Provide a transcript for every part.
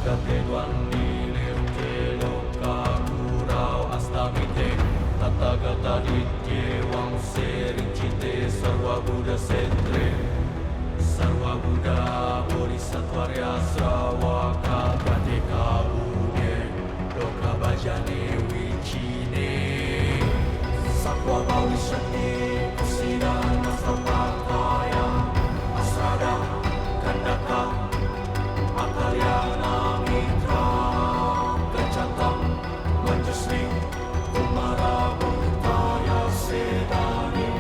Agate Dwani Nirte Loka Gurau Astamite Tathagata Ditye Wangse Rincite Sarva Buddha Setre Sarva Buddha Bodhisattvarya Sravaka Pratika Bude Loka Bhajane Vichine Sakwa Bhavishati Kusidan Masapataya Asrada Kandaka Akalyana Mitra Gacatam Manjusri Kumara Bhutaya Sedani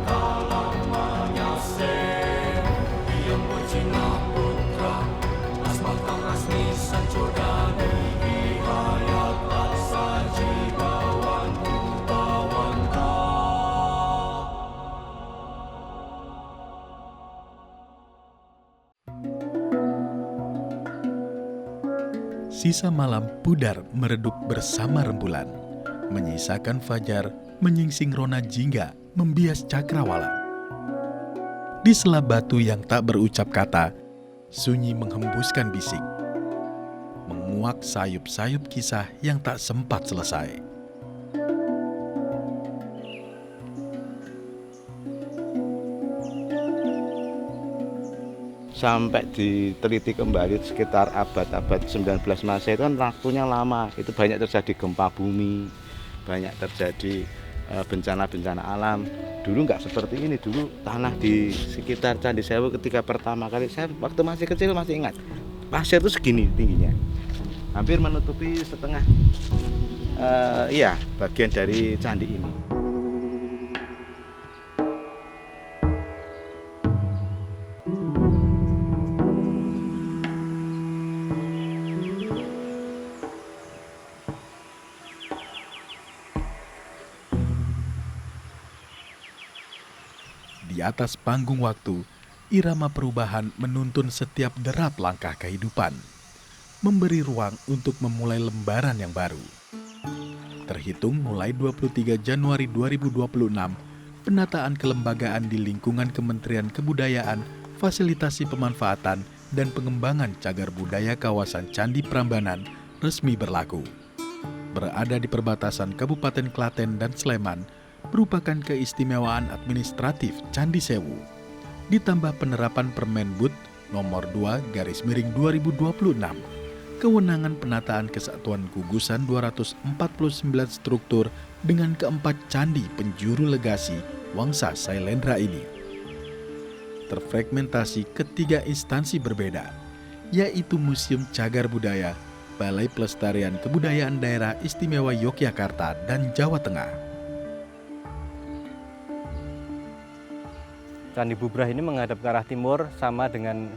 Kalamanya Se Iyam Wajina Putra Asmatang Asmi Sancodani Ihayat Saji Bawan Bawanta. Sisa malam pudar meredup bersama rembulan, menyisakan fajar, menyingsing rona jingga, membias cakrawala. Di sela batu yang tak berucap kata, sunyi menghembuskan bisik, menguak sayup-sayup kisah yang tak sempat selesai. Sampai diteliti kembali sekitar abad-abad 19 Masehi itu kan waktunya lama. Itu banyak terjadi gempa bumi, banyak terjadi bencana-bencana alam. Dulu nggak seperti ini. Dulu tanah di sekitar Candi Sewu ketika pertama kali saya waktu masih kecil masih ingat, pasir itu segini tingginya, hampir menutupi setengah bagian dari candi ini. Di atas panggung waktu, irama perubahan menuntun setiap derap langkah kehidupan, memberi ruang untuk memulai lembaran yang baru. Terhitung mulai 23 Januari 2026, penataan kelembagaan di lingkungan Kementerian Kebudayaan, Fasilitasi Pemanfaatan, dan Pengembangan Cagar Budaya Kawasan Candi Prambanan resmi berlaku. Berada di perbatasan Kabupaten Klaten dan Sleman, merupakan keistimewaan administratif Candi Sewu. Ditambah penerapan Permenbud nomor 2/2026, kewenangan penataan kesatuan gugusan 249 struktur dengan keempat candi penjuru legasi Wangsa Sailendra ini terfragmentasi ke 3 instansi berbeda, yaitu Museum Cagar Budaya, Balai Pelestarian Kebudayaan Daerah Istimewa Yogyakarta dan Jawa Tengah. Candi Bubrah ini menghadap ke arah timur, sama dengan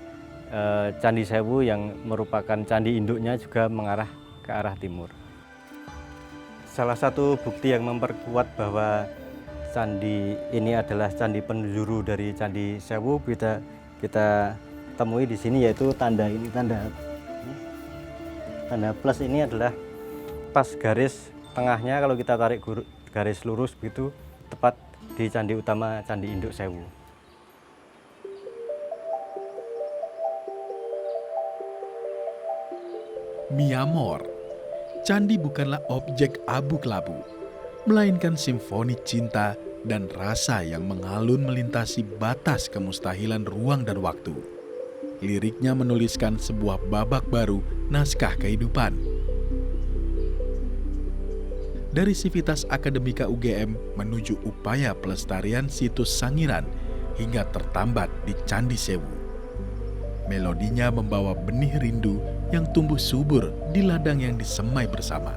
Candi Sewu yang merupakan candi induknya juga mengarah ke arah timur. Salah satu bukti yang memperkuat bahwa candi ini adalah candi penjuru dari Candi Sewu kita temui di sini, yaitu tanda ini, tanda plus ini adalah pas garis tengahnya. Kalau kita tarik garis lurus begitu, tepat di candi utama Candi Induk Sewu. Miyamor, candi bukanlah objek abu kelabu, melainkan simfoni cinta dan rasa yang mengalun melintasi batas kemustahilan ruang dan waktu. Liriknya menuliskan sebuah babak baru naskah kehidupan. Dari Sivitas Akademika UGM menuju upaya pelestarian situs Sangiran hingga tertambat di Candi Sewu. Melodinya membawa benih rindu yang tumbuh subur di ladang yang disemai bersama.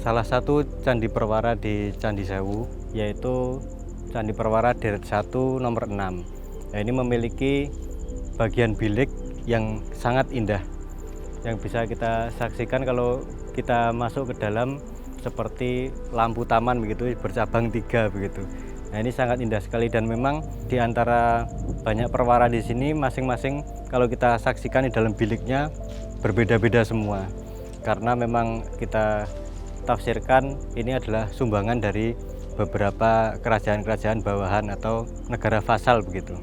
Salah satu candi perwara di Candi Sewu yaitu Candi Perwara Deret 1 nomor 6. Nah, ini memiliki bagian bilik yang sangat indah, yang bisa kita saksikan kalau kita masuk ke dalam, seperti lampu taman begitu, bercabang 3 begitu. Nah, ini sangat indah sekali, dan memang di antara banyak perwara di sini masing-masing kalau kita saksikan di dalam biliknya berbeda-beda semua. Karena memang kita tafsirkan ini adalah sumbangan dari beberapa kerajaan-kerajaan bawahan atau negara vasal begitu.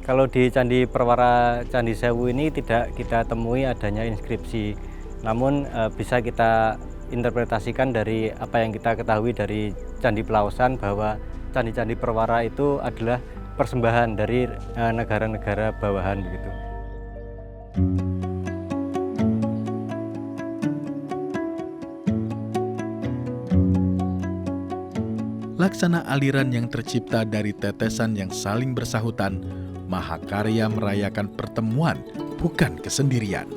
Kalau di Candi Perwara Candi Sewu ini tidak kita temui adanya inskripsi, namun bisa kita interpretasikan dari apa yang kita ketahui dari Candi Pelausan bahwa candi-candi Perwara itu adalah persembahan dari negara-negara bawahan begitu. Laksana aliran yang tercipta dari tetesan yang saling bersahutan, Mahakarya merayakan pertemuan, bukan kesendirian.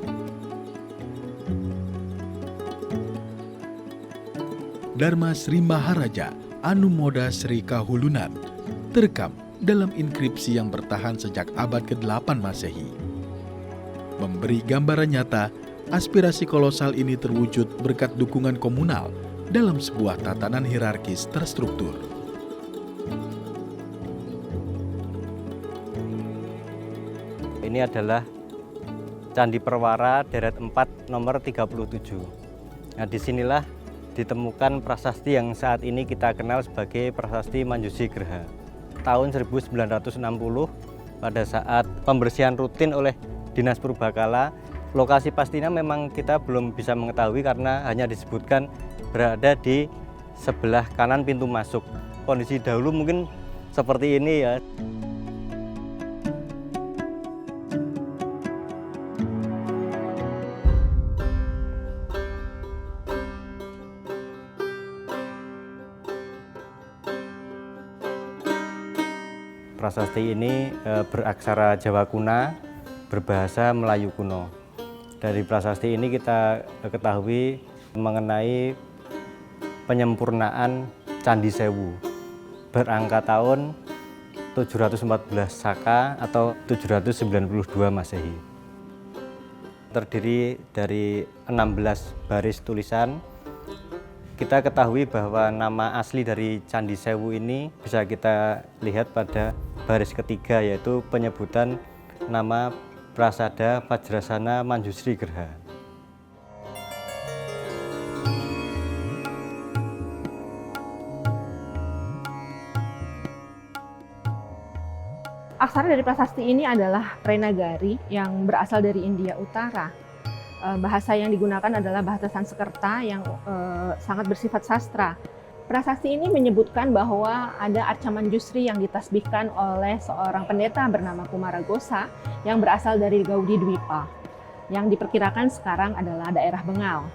Dharma Sri Maharaja Anumoda Sri Kahulunan terekam dalam inskripsi yang bertahan sejak abad ke-8 Masehi. Memberi gambaran nyata, aspirasi kolosal ini terwujud berkat dukungan komunal dalam sebuah tatanan hierarkis terstruktur. Ini adalah Candi Perwara deret 4 nomor 37. Nah, disinilah ditemukan prasasti yang saat ini kita kenal sebagai Prasasti Manjushri Graha. Tahun 1960 pada saat pembersihan rutin oleh Dinas Purbakala, lokasi pastinya memang kita belum bisa mengetahui karena hanya disebutkan berada di sebelah kanan pintu masuk. Kondisi dahulu mungkin seperti ini ya. Prasasti ini beraksara Jawa kuna, berbahasa Melayu kuno. Dari prasasti ini kita ketahui mengenai penyempurnaan Candi Sewu berangka tahun 714 Saka atau 792 Masehi. Terdiri dari 16 baris tulisan. Kita ketahui bahwa nama asli dari Candi Sewu ini bisa kita lihat pada baris ketiga, yaitu penyebutan nama Prasada Vajrasana Manjushri Graha. Aksara dari prasasti ini adalah Prenagari yang berasal dari India Utara. Bahasa yang digunakan adalah bahasa Sanskerta yang sangat bersifat sastra. Prasasti ini menyebutkan bahwa ada Arca Manjushri yang ditasbihkan oleh seorang pendeta bernama Kumaragosa yang berasal dari Gaudi Dwipa, yang diperkirakan sekarang adalah daerah Bengal.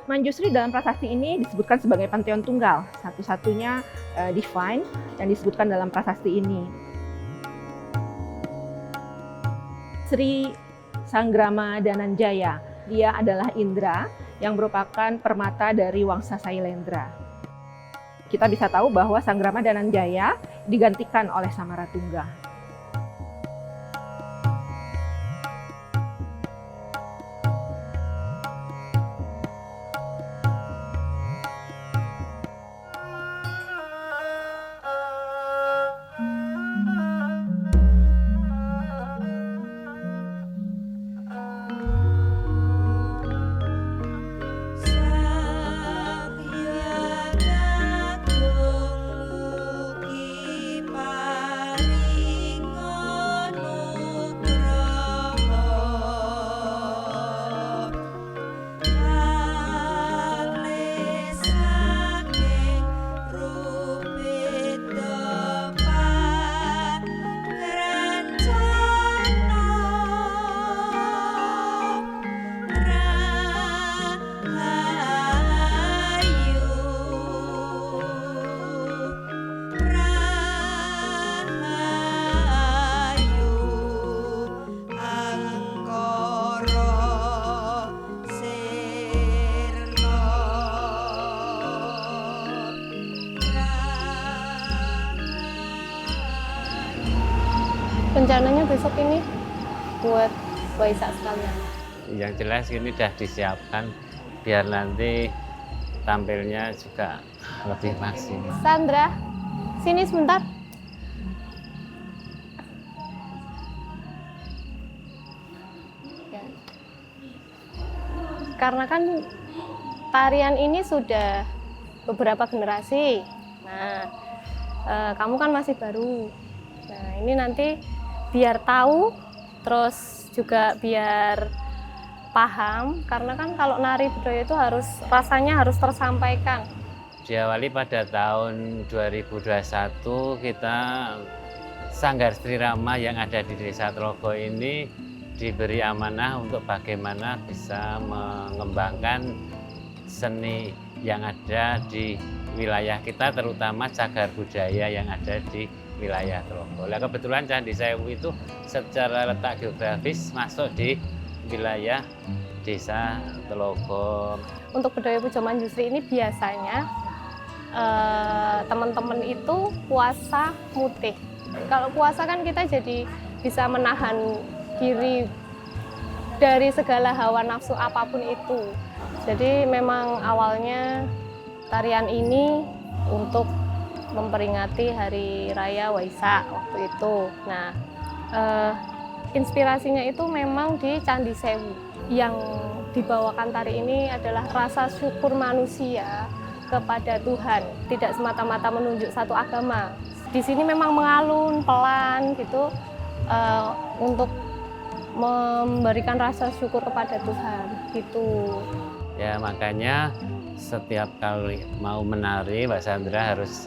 Manjushri dalam prasasti ini disebutkan sebagai pantheon tunggal, satu-satunya divine yang disebutkan dalam prasasti ini. Sri Sanggrama Dananjaya, dia adalah Indra yang merupakan permata dari Wangsa Sailendra. Kita bisa tahu bahwa Sanggrama Dananjaya digantikan oleh Samaratungga. Rencananya besok ini buat Waisak sekalian. Yang jelas ini sudah disiapkan biar nanti tampilnya juga lebih maksimal. Sandra, sini sebentar. Ya. Karena kan tarian ini sudah beberapa generasi Nah, kamu kan masih baru. Nah, ini nanti biar tahu, terus juga biar paham, karena kan kalau nari budaya itu rasanya harus tersampaikan. Diawali pada tahun 2021 kita Sanggar Sri Rama yang ada di Desa Telogo ini diberi amanah untuk bagaimana bisa mengembangkan seni yang ada di wilayah kita, terutama cagar budaya yang ada di wilayah Telogo. Nah, kebetulan Candi Sewu itu secara letak geografis masuk di wilayah Desa Telogo. Untuk budaya Pujo Manjusri ini biasanya teman-teman itu puasa mutih. Kalau puasa kan kita jadi bisa menahan diri dari segala hawa nafsu apapun itu. Jadi memang awalnya tarian ini untuk memperingati Hari Raya Waisak waktu itu. Nah, inspirasinya itu memang di Candi Sewu. Yang dibawakan tari ini adalah rasa syukur manusia kepada Tuhan, tidak semata-mata menunjuk satu agama. Di sini memang mengalun pelan gitu untuk memberikan rasa syukur kepada Tuhan gitu. Ya, makanya setiap kali mau menari Mbak Sandra harus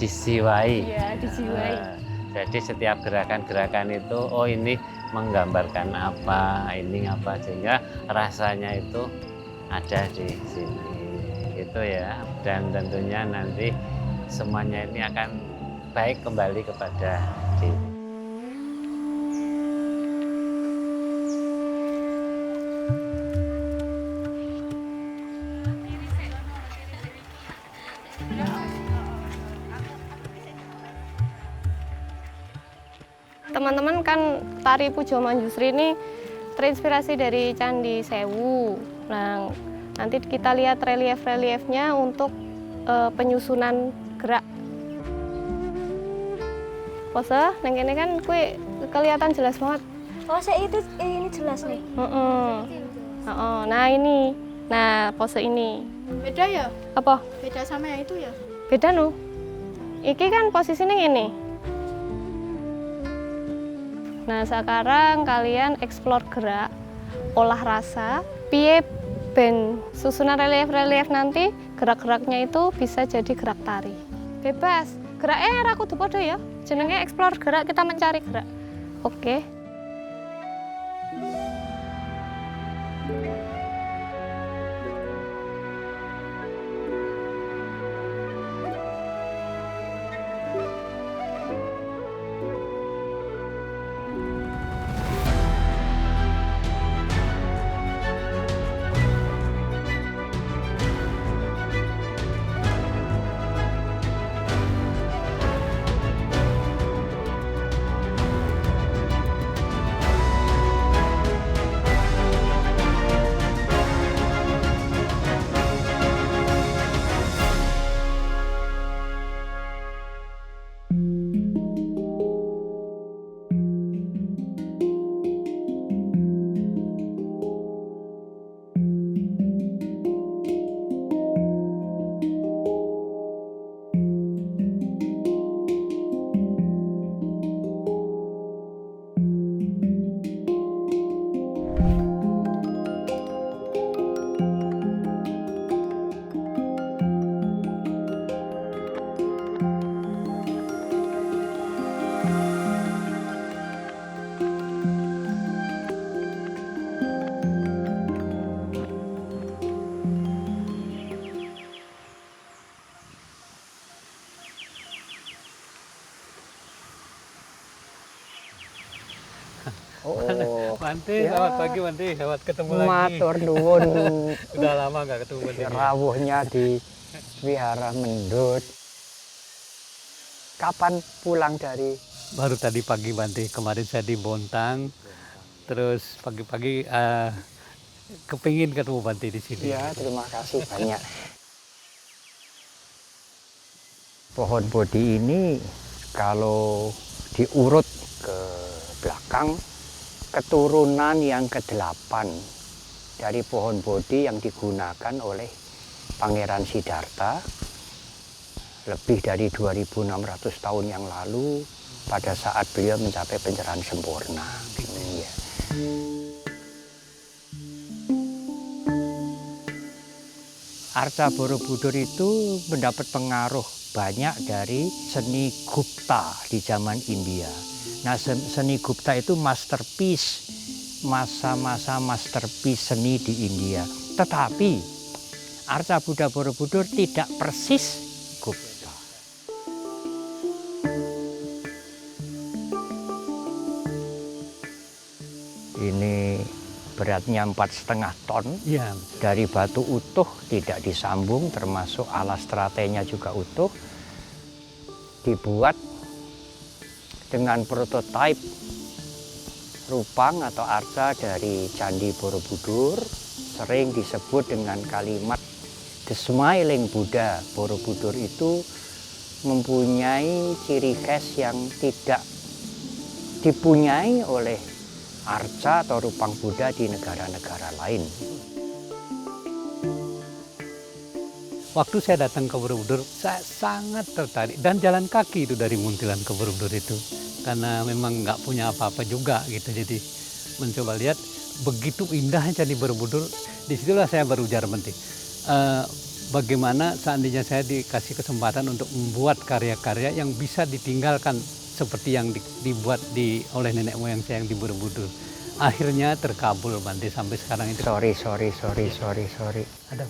disiwai. Iya, disiwai. Jadi setiap gerakan-gerakan itu, oh ini menggambarkan apa, ini apa, sehingga rasanya itu ada di sini, gitu ya. Dan tentunya nanti semuanya ini akan baik kembali kepada diri. Teman-teman kan tari Pujo Manjusri ini terinspirasi dari Candi Sewu. Nah, nanti kita lihat relief-reliefnya untuk penyusunan gerak. Pose, neng ini kan kue kelihatan jelas banget. Oh, saya itu ini jelas nih. Nah ini, nah pose ini. Beda ya? Apa? Beda sama yang itu ya? Beda nu. Iki kan posisinya ini. Nah, sekarang kalian explore gerak, olah rasa, piye ben susunan relief-relief nanti gerak-geraknya itu bisa jadi gerak tari. Bebas, geraknya ra kudu padha ya. Jenenge explore gerak, kita mencari gerak. Oke. Oh, Manti, ya. selamat pagi Manti, selamat ketemu lagi. Matur nuwun. Udah lama nggak ketemu Manti. Rawuhnya di Wihara Mendut. Kapan pulang dari? Baru tadi pagi Manti, kemarin saya di Bontang, terus pagi-pagi kepingin ketemu Manti di sini. Ya, terima kasih banyak. Pohon bodi ini kalau diurut ke belakang, keturunan yang ke-8 dari pohon bodi yang digunakan oleh Pangeran Siddhartha lebih dari 2.600 tahun yang lalu pada saat beliau mencapai pencerahan sempurna. Ya. Arca Borobudur itu mendapat pengaruh banyak dari seni Gupta di zaman India. Nah, seni Gupta itu masterpiece, masa-masa masterpiece seni di India. Tetapi Arca Buddha Borobudur tidak persis Gupta. Ini beratnya 4,5 ton, Iya. dari batu utuh, tidak disambung, termasuk alas teratainya juga utuh. Dibuat dengan prototipe rupang atau arca dari Candi Borobudur, sering disebut dengan kalimat The Smiling Buddha. Borobudur itu mempunyai ciri khas yang tidak dipunyai oleh arca atau rupang Buddha di negara-negara lain. Waktu saya datang ke Borobudur, saya sangat tertarik dan jalan kaki itu dari Muntilan ke Borobudur itu, karena memang nggak punya apa-apa juga gitu. Jadi mencoba lihat begitu indahnya Candi Borobudur. Disitulah saya berujar penting. Bagaimana seandainya saya dikasih kesempatan untuk membuat karya-karya yang bisa ditinggalkan seperti yang dibuat oleh nenek moyang saya yang di Borobudur. Akhirnya terkabul Bante sampai sekarang itu. Sorry. Ada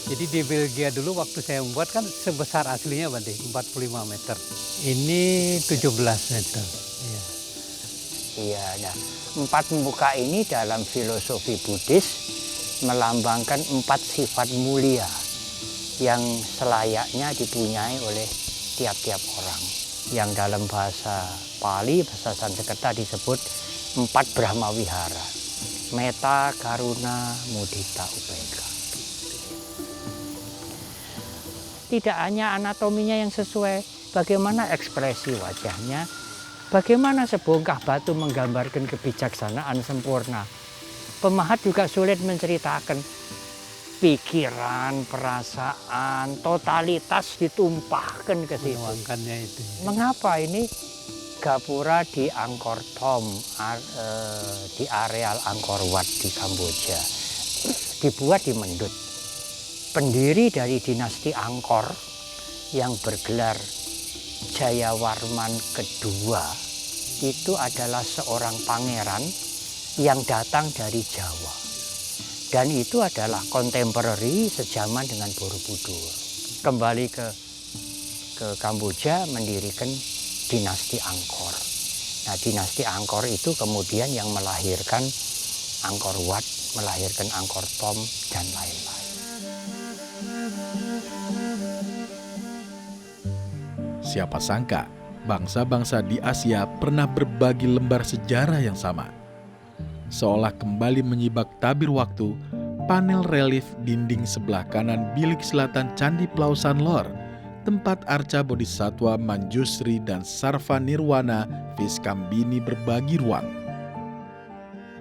Jadi di Belgia dulu waktu saya membuat kan sebesar aslinya Bante, 45 meter. Ini 17 meter. Iya. Iya, nah, 4 muka ini dalam filosofi Buddhis melambangkan 4 sifat mulia yang selayaknya dipunyai oleh tiap-tiap orang. Yang dalam bahasa Pali, bahasa Sanskerta disebut 4 Brahma Wihara. Metta, Karuna, Mudita, Upekkha. Tidak hanya anatominya yang sesuai, bagaimana ekspresi wajahnya, bagaimana sebongkah batu menggambarkan kebijaksanaan sempurna. Pemahat juga sulit menceritakan pikiran, perasaan, totalitas ditumpahkan ke situ. Menuangkannya itu. Mengapa ini gapura di Angkor Thom, di areal Angkor Wat di Kamboja, dibuat di Mendut. Pendiri dari dinasti Angkor yang bergelar Jayawarman kedua itu adalah seorang pangeran yang datang dari Jawa. Dan itu adalah contemporary sejaman dengan Borobudur. Kembali ke Kamboja mendirikan dinasti Angkor. Nah, dinasti Angkor itu kemudian yang melahirkan Angkor Wat, melahirkan Angkor Thom, dan lain-lain. Siapa sangka bangsa-bangsa di Asia pernah berbagi lembar sejarah yang sama. Seolah kembali menyibak tabir waktu, panel relief dinding sebelah kanan bilik selatan Candi Plausan Lor, tempat arca Bodhisattva Manjusri dan Sarva Nirwana Viskambini berbagi ruang.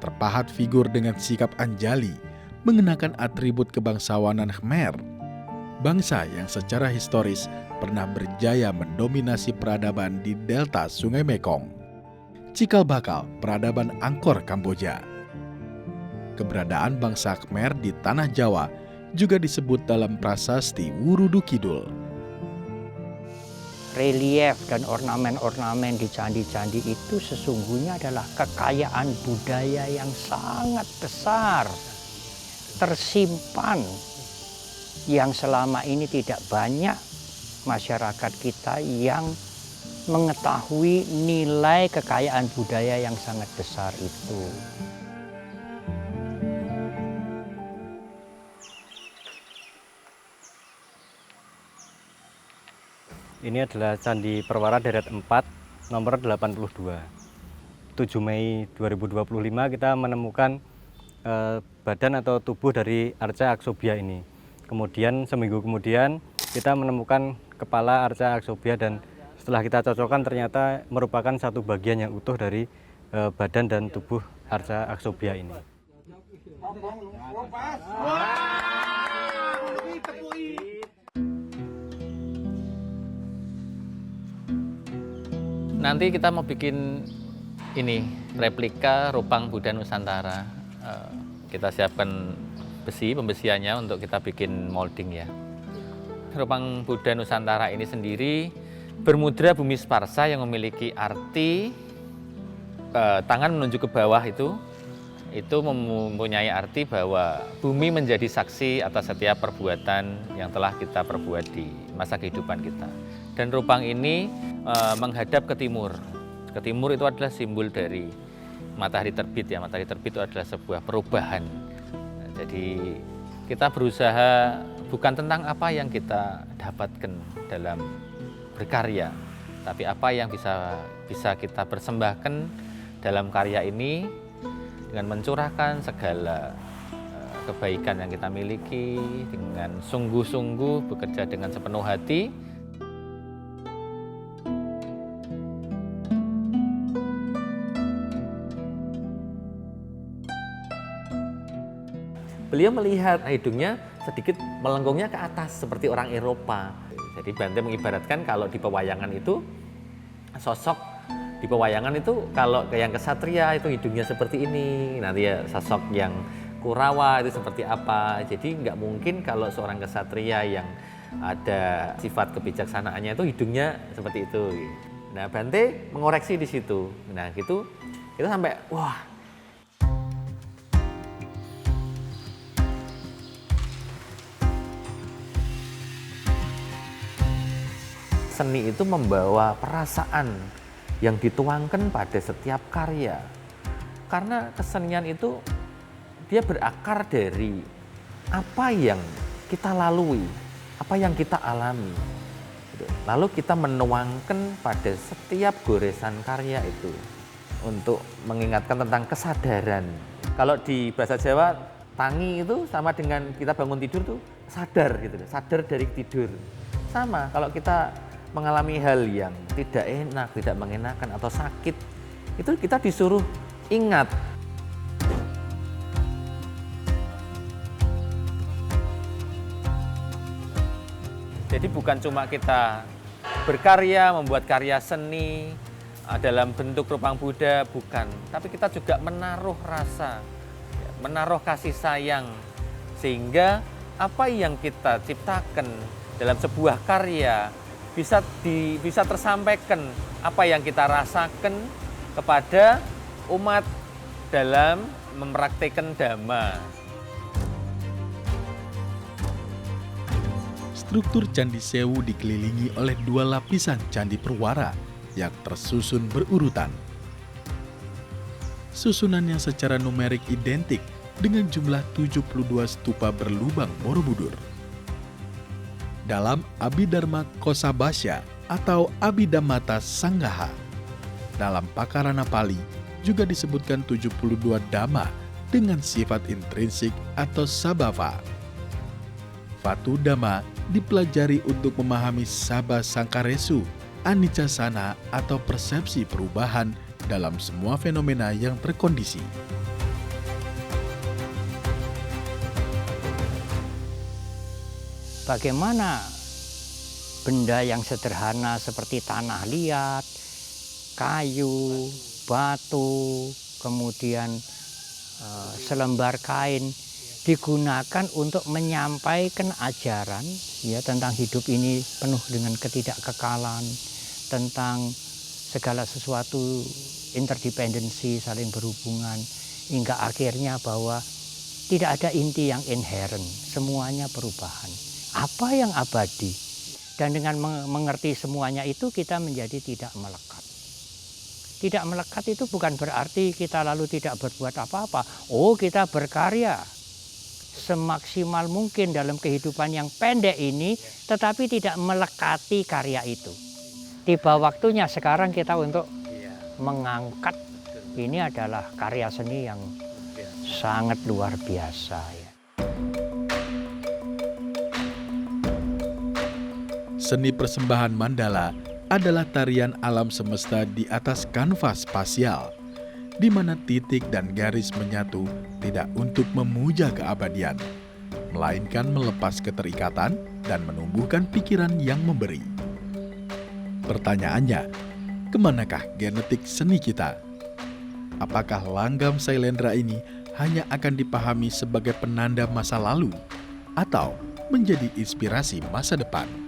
Terpahat figur dengan sikap anjali, mengenakan atribut kebangsawanan Khmer, bangsa yang secara historis pernah berjaya mendominasi peradaban di delta Sungai Mekong. Cikal bakal peradaban Angkor Kamboja. Keberadaan bangsa Khmer di tanah Jawa juga disebut dalam prasasti Wurudu Kidul. Relief dan ornamen-ornamen di candi-candi itu sesungguhnya adalah kekayaan budaya yang sangat besar, tersimpan, yang selama ini tidak banyak masyarakat kita yang mengetahui nilai kekayaan budaya yang sangat besar itu. Ini adalah Candi Perwara Deret 4 nomor 82. 7 Mei 2025 kita menemukan badan atau tubuh dari arca Aksobia ini. Kemudian seminggu kemudian kita menemukan kepala arca Aksobia dan setelah kita cocokkan ternyata merupakan satu bagian yang utuh dari badan dan tubuh arca Aksobia ini. Nanti kita mau bikin ini replika Rupang Buddha Nusantara. Kita siapkan besi, pembesiannya untuk kita bikin molding ya. Rupang Buddha Nusantara ini sendiri bermudra bumi Sparsa yang memiliki arti tangan menunjuk ke bawah itu mempunyai arti bahwa bumi menjadi saksi atas setiap perbuatan yang telah kita perbuat di masa kehidupan kita. Dan Rupang ini menghadap ke timur. Ke timur itu adalah simbol dari matahari terbit ya. Matahari terbit itu adalah sebuah perubahan. Jadi kita berusaha bukan tentang apa yang kita dapatkan dalam berkarya, tapi apa yang bisa kita persembahkan dalam karya ini dengan mencurahkan segala kebaikan yang kita miliki dengan sungguh-sungguh bekerja dengan sepenuh hati. Beliau melihat hidungnya sedikit melengkungnya ke atas seperti orang Eropa. Jadi Bante mengibaratkan kalau di pewayangan itu sosok di pewayangan itu kalau yang kesatria itu hidungnya seperti ini, nanti ya sosok yang Kurawa itu seperti apa. Jadi nggak mungkin kalau seorang kesatria yang ada sifat kebijaksanaannya itu hidungnya seperti itu. Nah Bante mengoreksi di situ. Nah gitu kita sampai wah. Seni itu membawa perasaan yang dituangkan pada setiap karya. Karena kesenian itu dia berakar dari apa yang kita lalui, apa yang kita alami. Lalu kita menuangkan pada setiap goresan karya itu untuk mengingatkan tentang kesadaran. Kalau di bahasa Jawa, tangi itu sama dengan kita bangun tidur tuh sadar gitu, sadar dari tidur. Sama kalau kita mengalami hal yang tidak enak, tidak mengenakan atau sakit, itu kita disuruh ingat. Jadi bukan cuma kita berkarya, membuat karya seni dalam bentuk Rupang Buddha, bukan. Tapi kita juga menaruh rasa, menaruh kasih sayang. Sehingga apa yang kita ciptakan dalam sebuah karya bisa tersampaikan apa yang kita rasakan kepada umat dalam mempraktikkan Dhamma. Struktur Candi Sewu dikelilingi oleh 2 lapisan candi perwara yang tersusun berurutan. Susunannya secara numerik identik dengan jumlah 72 stupa berlubang Borobudur. Dalam Abhidharma Kosabasya atau Abhidammata Sanggaha, dalam Pakarana Pali juga disebutkan 72 dhamma dengan sifat intrinsik atau sabhava. Fatu dhamma dipelajari untuk memahami sabha sangkaresu, anicca-sana atau persepsi perubahan dalam semua fenomena yang terkondisi. Bagaimana benda yang sederhana seperti tanah liat, kayu, batu, kemudian selembar kain digunakan untuk menyampaikan ajaran ya tentang hidup ini penuh dengan ketidakkekalan, tentang segala sesuatu interdependensi, saling berhubungan, hingga akhirnya bahwa tidak ada inti yang inherent, semuanya perubahan. Apa yang abadi? Dan dengan mengerti semuanya itu kita menjadi tidak melekat. Tidak melekat itu bukan berarti kita lalu tidak berbuat apa-apa. Oh, kita berkarya semaksimal mungkin dalam kehidupan yang pendek ini, tetapi tidak melekati karya itu. Tiba waktunya sekarang kita untuk mengangkat ini adalah karya seni yang sangat luar biasa ya. Seni persembahan mandala adalah tarian alam semesta di atas kanvas spasial, di mana titik dan garis menyatu tidak untuk memuja keabadian, melainkan melepas keterikatan dan menumbuhkan pikiran yang memberi. Pertanyaannya, kemanakah genetik seni kita? Apakah langgam Sailendra ini hanya akan dipahami sebagai penanda masa lalu atau menjadi inspirasi masa depan?